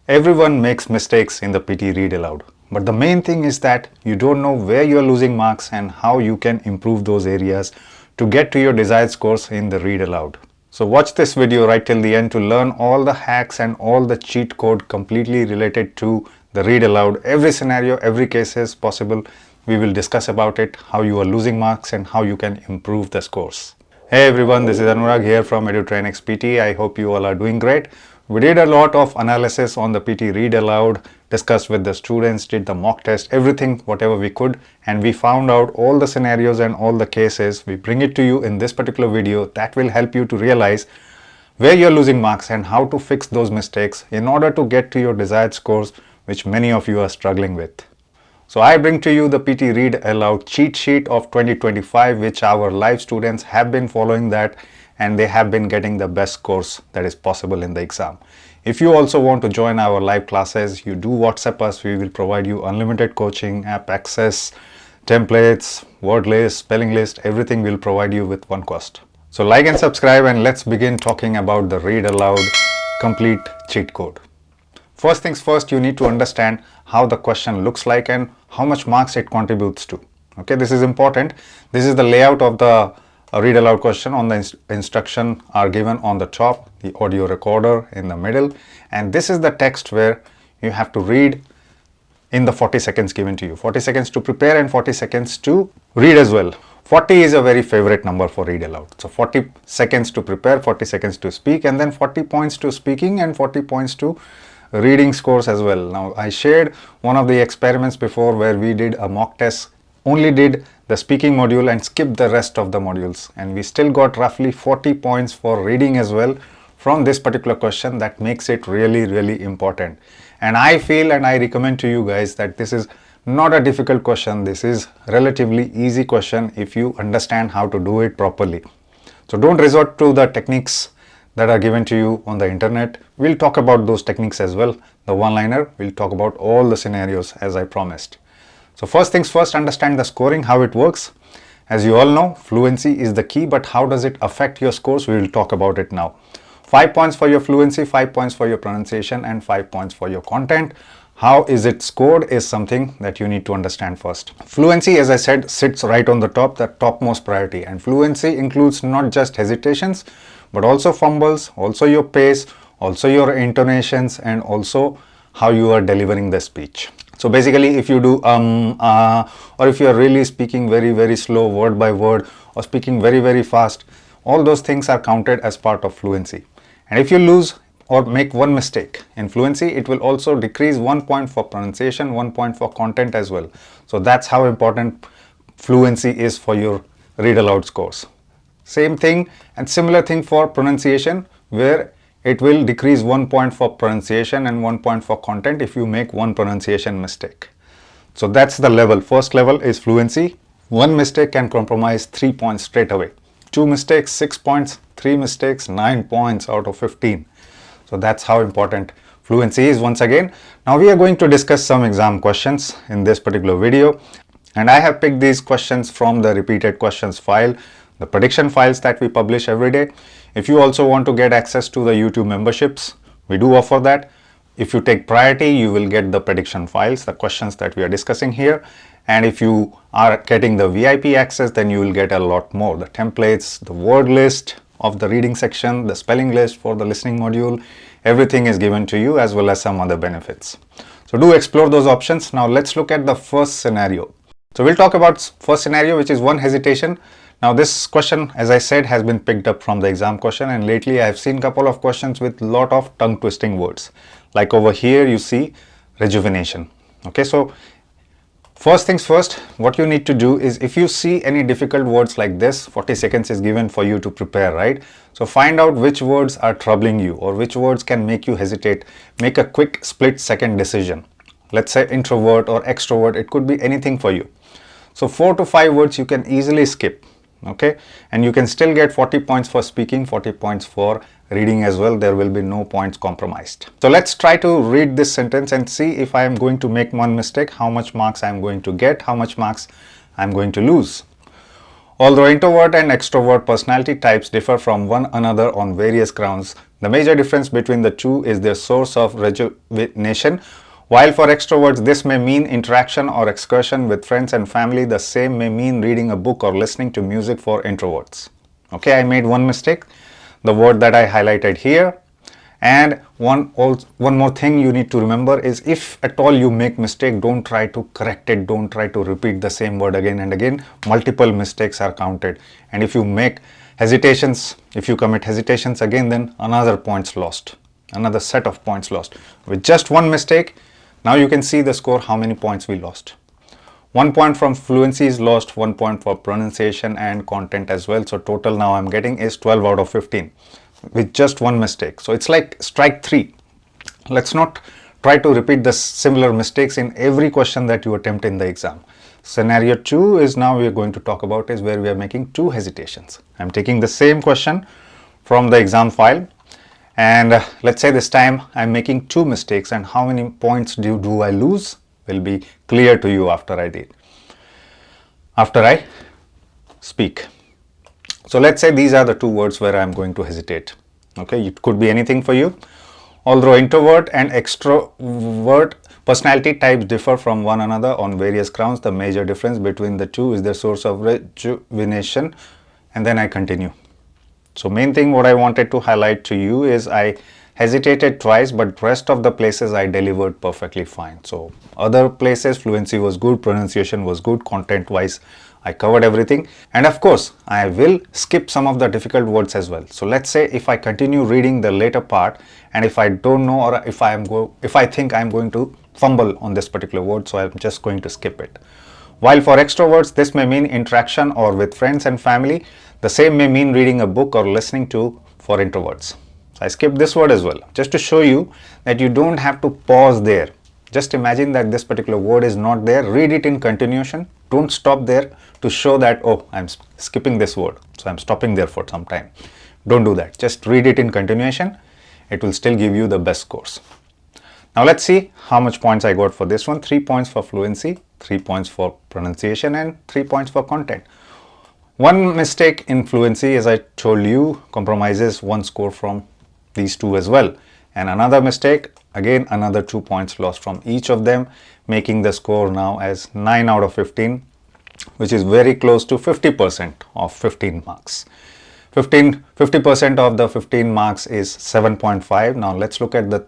Everyone makes mistakes in the PT Read Aloud, but the main thing is that you don't know where you are losing marks and how you can improve those areas to get to your desired scores in the Read Aloud. So watch this video right till the end to learn all the hacks and all the cheat code completely related to the Read Aloud. Every scenario, every case is possible. We will discuss about it, how you are losing marks and how you can improve the scores. Hey everyone, this is Anurag here from Edutrainex PTE. I hope you all are doing great. We did a lot of analysis on the PT Read Aloud, discussed with the students, did the mock test, everything, whatever we could, and we found out all the scenarios and all the cases. We bring it to you in this particular video that will help you to realize where you're losing marks and how to fix those mistakes in order to get to your desired scores, which many of you are struggling with. So I bring to you the PT Read Aloud cheat sheet of 2025, which our live students have been following that and they have been getting the best scores that is possible in the exam. If you also want to join our live classes, you do WhatsApp us. We will provide you unlimited coaching, app access, templates, word list, spelling list, everything we'll provide you with one cost. So like and subscribe and let's begin talking about the Read Aloud complete cheat code. First things first, you need to understand how the question looks like and how much marks it contributes to. Okay, this is important. This is the layout of the Read Aloud question. On the instruction are given on the top, the audio recorder in the middle, and this is the text where you have to read in the 40 seconds given to you. 40 seconds to prepare and 40 seconds to read as well. 40 is a very favorite number for Read Aloud. So 40 seconds to prepare, 40 seconds to speak, and then 40 points to speaking and 40 points to reading scores as well. Now I shared one of the experiments before where we did a mock test, only did the speaking module and skipped the rest of the modules, and we still got roughly 40 points for reading as well from this particular question. That makes it really important, and I feel and I recommend to you guys that this is not a difficult question. This is relatively easy question if you understand how to do it properly. So don't resort to the techniques that are given to you on the internet. We'll talk about those techniques as well. The one-liner, we'll talk about all the scenarios as I promised. So first things first, understand the scoring, how it works. As you all know, fluency is the key, but how does it affect your scores? We will talk about it now. 5 points for your fluency, 5 points for your pronunciation, and 5 points for your content. How is it scored is something that you need to understand first. Fluency, as I said, sits right on the top, the topmost priority. And fluency includes not just hesitations, but also fumbles, also your pace, also your intonations, and also how you are delivering the speech. So basically, if you do or if you are really speaking very slow word by word or speaking very fast, all those things are counted as part of fluency. And if you lose or make one mistake in fluency, it will also decrease 1 point for pronunciation, 1 point for content as well. So that's how important fluency is for your Read Aloud scores. Same thing and similar thing for pronunciation, where it will decrease 1 point for pronunciation and 1 point for content if you make one pronunciation mistake. So that's the level. First level is fluency. One mistake can compromise 3 points straight away. 2 mistakes, 6 points. 3 mistakes, 9 points out of 15. So that's how important fluency is once again. Now we are going to discuss some exam questions in this particular video. And I have picked these questions from the repeated questions file, the prediction files that we publish every day. If you also want to get access to the YouTube memberships, we do offer that. If you take priority, you will get the prediction files, the questions that we are discussing here. And if you are getting the VIP access, then you will get a lot more. The templates, the word list of the reading section, the spelling list for the listening module, everything is given to you as well as some other benefits. So do explore those options. Now let's look at the first scenario. So we'll talk about first scenario, which is one hesitation. Now this question, as I said, has been picked up from the exam question, and lately I have seen a couple of questions with lot of tongue twisting words. Like over here you see rejuvenation. Okay, so first things first, what you need to do is, if you see any difficult words like this, 40 seconds is given for you to prepare, right? So find out which words are troubling you or which words can make you hesitate. Make a quick split-second decision. Let's say introvert or extrovert, it could be anything for you. So 4 to 5 words you can easily skip. Okay, and you can still get 40 points for speaking, 40 points for reading as well. There will be no points compromised. So let's try to read this sentence and see if I am going to make one mistake, how much marks I am going to get, how much marks I am going to lose. Although introvert and extrovert personality types differ from one another on various grounds, the major difference between the two is their source of rejuvenation. While for extroverts this may mean interaction or excursion with friends and family, the same may mean reading a book or listening to music for introverts. Okay, I made one mistake, the word that I highlighted here. And one more thing you need to remember is, if at all you make mistake, don't try to correct it, don't try to repeat the same word again and again. Multiple mistakes are counted, and if you make hesitations, if you commit hesitations again, then another points lost, another set of points lost. With just one mistake, now you can see the score, how many points we lost. 1 point from fluency is lost, 1 point for pronunciation and content as well. So total now I'm getting is 12 out of 15 with just one mistake. So it's like strike 3. Let's not try to repeat the similar mistakes in every question that you attempt in the exam. Scenario 2 is now we are going to talk about, is where we are making 2 hesitations. I'm taking the same question from the exam file, and let's say this time I'm making 2 mistakes, and how many points do I lose will be clear to you after I speak. So let's say these are the 2 words where I'm going to hesitate. Okay, it could be anything for you. Although introvert and extrovert personality types differ from one another on various grounds, the major difference between the two is their source of rejuvenation. And then I continue. So main thing what I wanted to highlight to you is I hesitated twice, but rest of the places I delivered perfectly fine. So other places fluency was good, pronunciation was good, content wise I covered everything, and of course I will skip some of the difficult words as well. So let's say if I continue reading the later part, and if I don't know, or if I think I'm going to fumble on this particular word, so I'm just going to skip it. While for extroverts this may mean interaction or with friends and family, the same may mean reading a book or listening to for introverts. So I skipped this word as well, just to show you that you don't have to pause there. Just imagine that this particular word is not there, read it in continuation. Don't stop there to show that, oh, I'm skipping this word, so I'm stopping there for some time. Don't do that. Just read it in continuation. It will still give you the best scores. Now let's see how much points I got for this one. 3 points for fluency, 3 points for pronunciation, and 3 points for content. One mistake in fluency, as I told you, compromises 1 score from these 2 as well. And another mistake, again another 2 points lost from each of them, making the score now as 9 out of 15, which is very close to 50% of 15 marks. 50% of the 15 marks is 7.5. Now let's look at the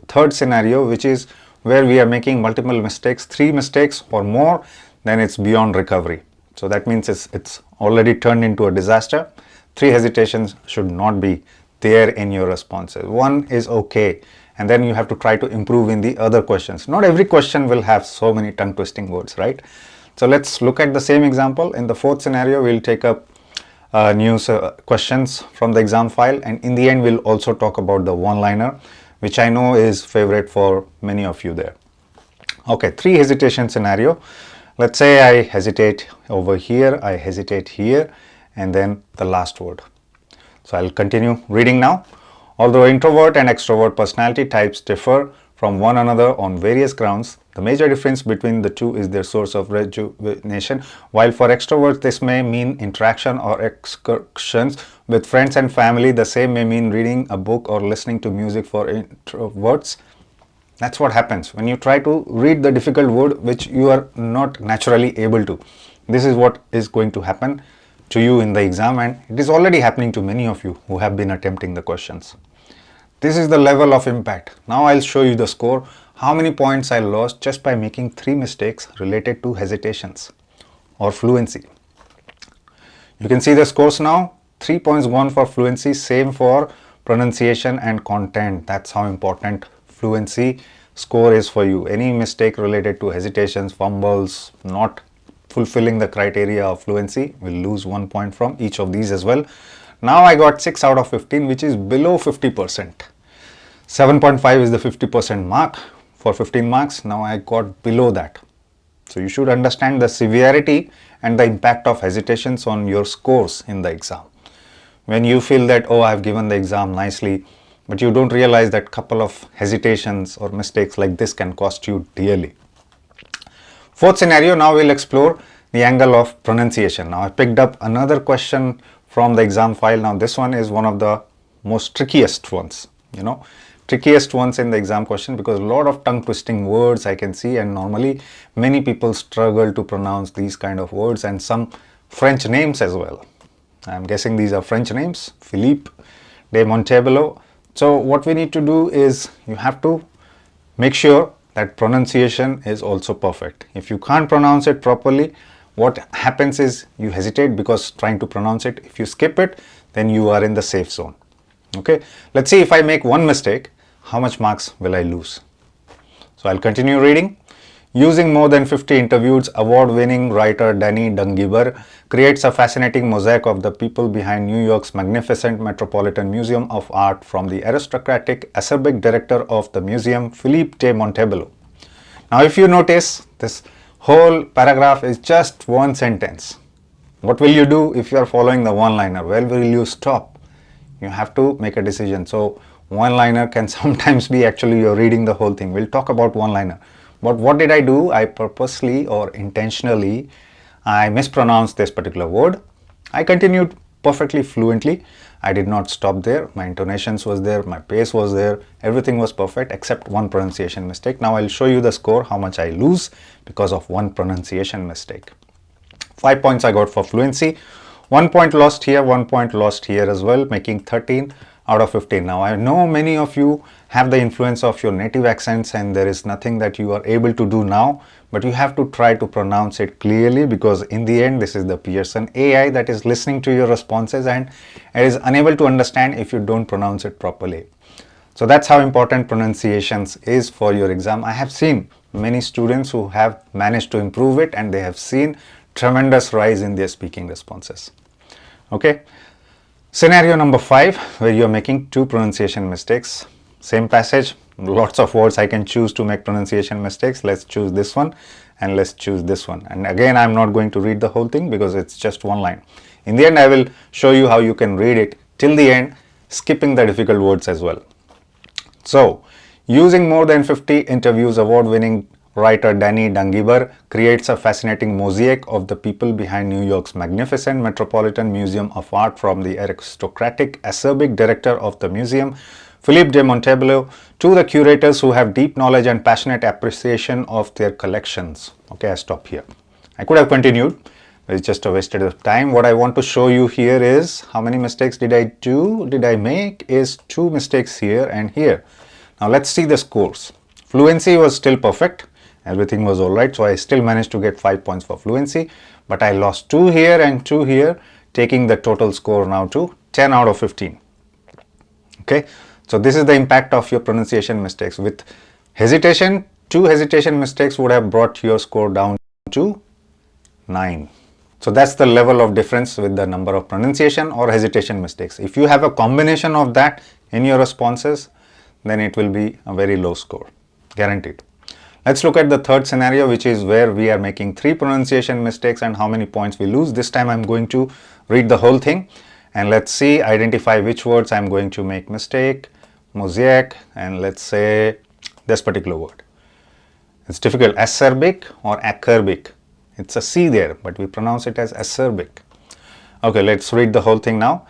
third scenario, which is where we are making multiple mistakes, 3 mistakes or more, then it's beyond recovery. So that means it's already turned into a disaster. 3 hesitations should not be there in your responses. 1 is okay, and then you have to try to improve in the other questions. Not every question will have so many tongue twisting words, right? So let's look at the same example. In the 4th scenario, we'll take up new questions from the exam file, and in the end we'll also talk about the one-liner, which I know is favorite for many of you there. Okay, 3 hesitation scenario. Let's say I hesitate over here, I hesitate here, and then the last word. So I'll continue reading now. Although introvert and extrovert personality types differ from one another on various grounds, the major difference between the two is their source of rejuvenation. While for extroverts this may mean interaction or excursions with friends and family, the same may mean reading a book or listening to music for introverts. That's what happens when you try to read the difficult word which you are not naturally able to. This is what is going to happen to you in the exam, and it is already happening to many of you who have been attempting the questions. This is the level of impact. Now I'll show you the score, how many points I lost just by making 3 mistakes related to hesitations or fluency. You can see the scores now. 3 points gone for fluency, same for pronunciation and content. That's how important fluency score is for you. Any mistake related to hesitations, fumbles, not fulfilling the criteria of fluency will lose 1 point from each of these as well. Now I got 6 out of 15, which is below 50%. 7.5 is the 50% mark for 15 marks. Now I got below that. So you should understand the severity and the impact of hesitations on your scores in the exam. When you feel that, oh, I've given the exam nicely, but you don't realize that couple of hesitations or mistakes like this can cost you dearly. 4th scenario, now we'll explore the angle of pronunciation. Now I picked up another question from the exam file. Now this one is one of the most trickiest ones, trickiest ones in the exam question, because a lot of tongue twisting words I can see, and normally many people struggle to pronounce these kind of words, and some French names as well. I'm guessing these are French names, Philippe de Montebello. So what we need to do is, you have to make sure that pronunciation is also perfect. If you can't pronounce it properly, what happens is you hesitate because trying to pronounce it. If you skip it, then you are in the safe zone. Okay, let's see, if I make one mistake, how much marks will I lose? So I'll continue reading. Using more than 50 interviews, award-winning writer Danny Dungiber creates a fascinating mosaic of the people behind New York's magnificent Metropolitan Museum of Art, from the aristocratic, acerbic director of the museum, Philippe de Montebello. Now, if you notice, this whole paragraph is just one sentence. What will you do if you are following the one-liner? Where will you stop? You have to make a decision. So one-liner can sometimes be actually you're reading the whole thing. We'll talk about one-liner. But what did I do? I purposely or intentionally, I mispronounced this particular word. I continued perfectly fluently. I did not stop there. My intonations was there, my pace was there, everything was perfect except one pronunciation mistake. Now I'll show you the score, how much I lose because of one pronunciation mistake. 5 points I got for fluency, 1 point lost here, 1 point lost here as well, making 13 out of 15. Now I know many of you have the influence of your native accents, and there is nothing that you are able to do now, but you have to try to pronounce it clearly, because in the end this is the Pearson AI that is listening to your responses and it is unable to understand if you don't pronounce it properly. So that's how important pronunciations is for your exam. I have seen many students who have managed to improve it, and they have seen tremendous rise in their speaking responses. Okay. Scenario number 5, where you are making 2 pronunciation mistakes. Same passage, lots of words I can choose to make pronunciation mistakes. Let's choose this one and let's choose this one. And again, I'm not going to read the whole thing because it's just one line. In the end, I will show you how you can read it till the end, skipping the difficult words as well. So, using more than 50 interviews, award-winning writer Danny Dungiber creates a fascinating mosaic of the people behind New York's magnificent Metropolitan Museum of Art, from the aristocratic, acerbic director of the museum, Philippe de Montebello, to the curators who have deep knowledge and passionate appreciation of their collections. Okay, I stop here. I could have continued, but it's just a wasted of time. What I want to show you here is how many mistakes did I do? Did I make is 2 mistakes here and here. Now let's see the scores. Fluency was still perfect. Everything was alright, so I still managed to get 5 points for fluency, but I lost 2 here and 2 here, taking the total score now to 10 out of 15. Okay, so this is the impact of your pronunciation mistakes. With hesitation, 2 hesitation mistakes would have brought your score down to 9. So that's the level of difference with the number of pronunciation or hesitation mistakes. If you have a combination of that in your responses, then it will be a very low score, guaranteed. Let's look at the third scenario, which is where we are making 3 pronunciation mistakes and how many points we lose. This time I'm going to read the whole thing, and let's see, identify which words I'm going to make mistake, mosaic, and let's say this particular word. It's difficult, acerbic or acerbic. It's a C there, but we pronounce it as acerbic. Okay, let's read the whole thing now.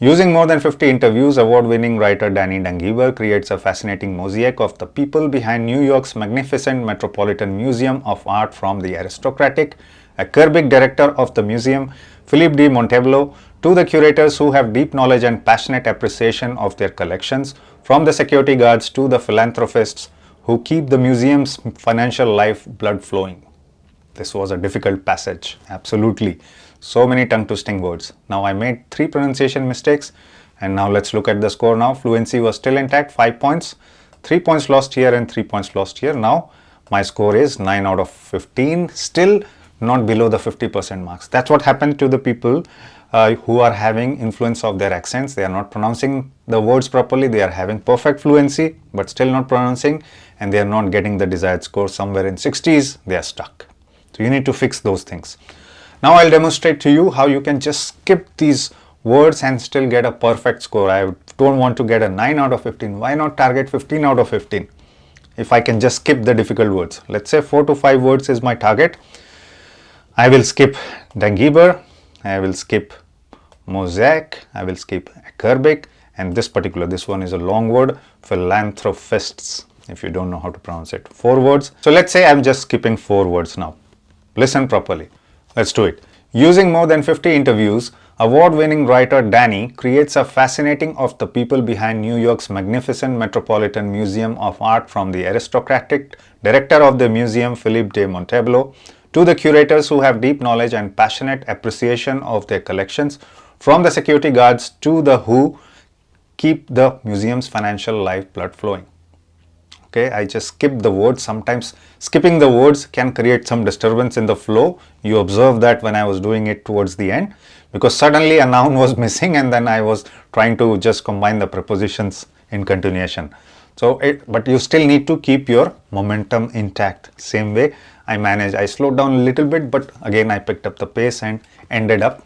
Using more than 50 interviews, award-winning writer Danny Dungiber creates a fascinating mosaic of the people behind New York's magnificent Metropolitan Museum of Art, from the aristocratic, acerbic director of the museum, Philippe de Montebello, to the curators who have deep knowledge and passionate appreciation of their collections, from the security guards to the philanthropists who keep the museum's financial lifeblood flowing. This was a difficult passage, absolutely. So many tongue-twisting words. Now I made 3 pronunciation mistakes, and now let's look at the score now. Fluency was still intact, 5 points. 3 points lost here and 3 points lost here. Now my score is 9 out of 15, still not below the 50% marks. That's what happened to the people who are having influence of their accents. They are not pronouncing the words properly. They are having perfect fluency, but still not pronouncing, and they are not getting the desired score. Somewhere in 60s, they are stuck. So you need to fix those things. Now I'll demonstrate to you how you can just skip these words and still get a perfect score. I don't want to get a 9 out of 15. Why not target 15 out of 15? If I can just skip the difficult words. Let's say 4 to 5 words is my target. I will skip Dangiber, I will skip Mosaic, I will skip Acerbic, and this one is a long word, philanthropists, if you don't know how to pronounce it. 4 words. So let's say I'm just skipping 4 words now. Listen properly. Let's do it. Using more than 50 interviews, award-winning writer Danny creates a fascinating of the people behind New York's magnificent Metropolitan Museum of Art, from the aristocratic director of the museum, Philippe de Montebello, to the curators who have deep knowledge and passionate appreciation of their collections, from the security guards to the who keep the museum's financial lifeblood flowing. Okay, I just skipped the words. Sometimes skipping the words can create some disturbance in the flow. You observe that when I was doing it towards the end, because suddenly a noun was missing and then I was trying to just combine the prepositions in continuation. But you still need to keep your momentum intact. Same way I slowed down a little bit, but again I picked up the pace and ended up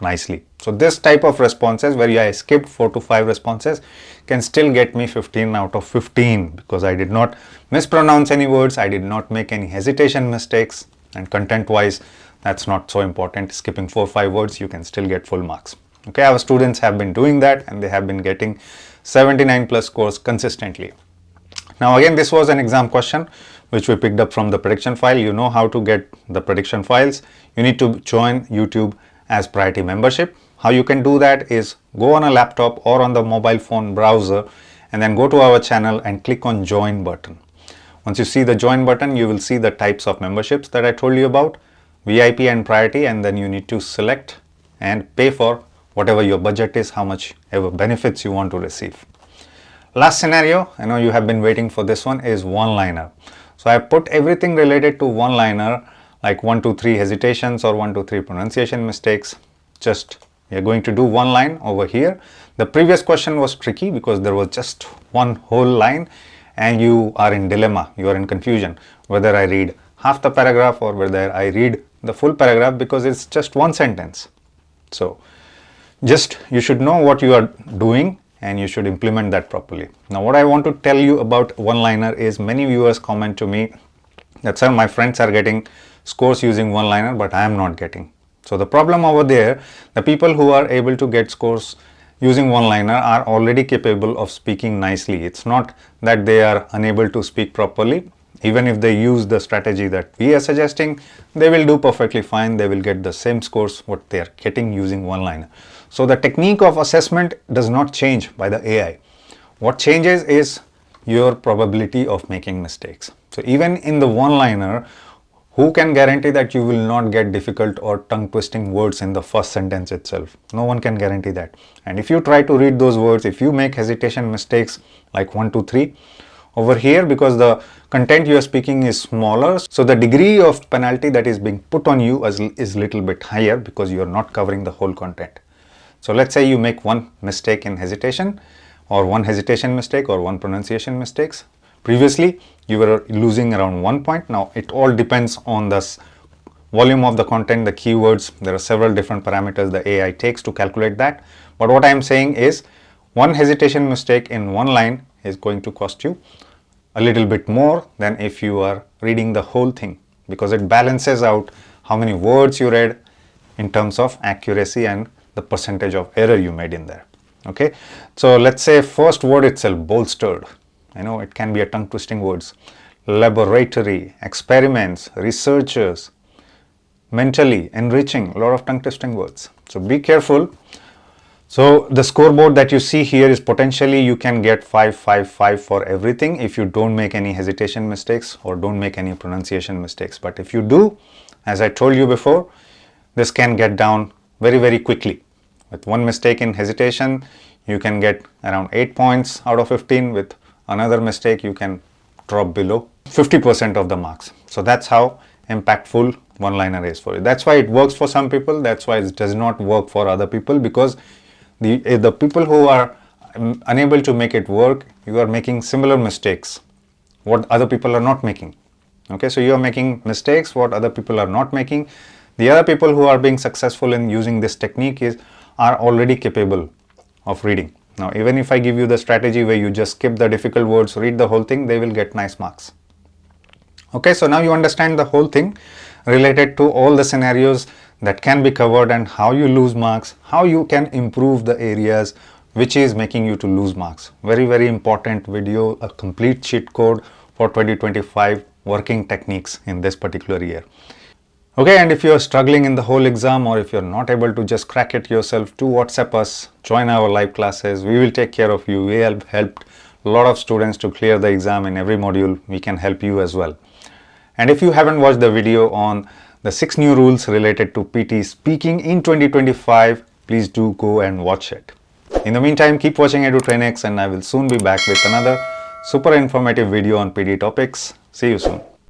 nicely. So this type of responses where I skipped 4 to 5 responses can still get me 15 out of 15, because I did not mispronounce any words, I did not make any hesitation mistakes, and content wise that's not so important. Skipping 4 or 5 words, you can still get full marks. Okay, our students have been doing that and they have been getting 79 plus scores consistently. Now again, this was an exam question which we picked up from the prediction file. You know how to get the prediction files. You need to join YouTube as priority membership. How you can do that is go on a laptop or on the mobile phone browser and then go to our channel and click on join button. Once you see the join button, you will see the types of memberships that I told you about, VIP and priority, and then you need to select and pay for whatever your budget is, how much ever benefits you want to receive. Last scenario, I know you have been waiting for this one, is one-liner. So I put everything related to one-liner, like 1, 2, 3 hesitations or 1, 2, 3 pronunciation mistakes. Just we are going to do one line over here. The previous question was tricky because there was just one whole line and you are in dilemma, you are in confusion whether I read half the paragraph or whether I read the full paragraph, because it's just one sentence. So just you should know what you are doing and you should implement that properly. Now what I want to tell you about one-liner is, many viewers comment to me that, sir, my friends are getting scores using one-liner but I am not getting. So the problem over there, the people who are able to get scores using one-liner are already capable of speaking nicely. It's not that they are unable to speak properly. Even if they use the strategy that we are suggesting, they will do perfectly fine. They will get the same scores what they are getting using one-liner. So the technique of assessment does not change by the AI. What changes is your probability of making mistakes. So even in the one-liner, who can guarantee that you will not get difficult or tongue-twisting words in the first sentence itself? No one can guarantee that. And if you try to read those words, if you make hesitation mistakes like 1, 2, 3, over here, because the content you are speaking is smaller, so the degree of penalty that is being put on you is little bit higher because you are not covering the whole content. So let's say you make one mistake in hesitation, or one hesitation mistake, or one pronunciation mistakes. Previously you were losing around 1 point. Now it all depends on the volume of the content, the keywords. There are several different parameters the AI takes to calculate that. But what I am saying is, one hesitation mistake in one line is going to cost you a little bit more than if you are reading the whole thing, because it balances out how many words you read in terms of accuracy and the percentage of error you made in there. Okay, so let's say first word itself, bolstered. I know it can be a tongue twisting words. Laboratory, experiments, researchers, mentally, enriching, a lot of tongue twisting words. So be careful. So the scoreboard that you see here is potentially you can get 5, 5, 5 for everything if you don't make any hesitation mistakes or don't make any pronunciation mistakes. But if you do, as I told you before, this can get down very, very quickly. With one mistake in hesitation, you can get around 8 points out of 15. With another mistake, you can drop below 50% of the marks. So that's how impactful one-liner is for you. That's why it works for some people. That's why it does not work for other people, because the people who are unable to make it work, you are making similar mistakes what other people are not making. Okay, so you are making mistakes what other people are not making. The other people who are being successful in using this technique are already capable of reading. Now even if I give you the strategy where you just skip the difficult words, read the whole thing, they will get nice marks. Okay, so now you understand the whole thing. related to all the scenarios that can be covered and how you lose marks, how you can improve the areas which is making you to lose marks. Very, very important video, a complete cheat code for 2025 working techniques in this particular year. Okay, and if you're struggling in the whole exam, or if you're not able to just crack it yourself, do WhatsApp us, join our live classes. We will take care of you. We have helped a lot of students to clear the exam in every module. We can help you as well. And if you haven't watched the video on the 6 new rules related to PT speaking in 2025, please do go and watch it. In the meantime, keep watching Edutrainex, and I will soon be back with another super informative video on PT topics. See you soon.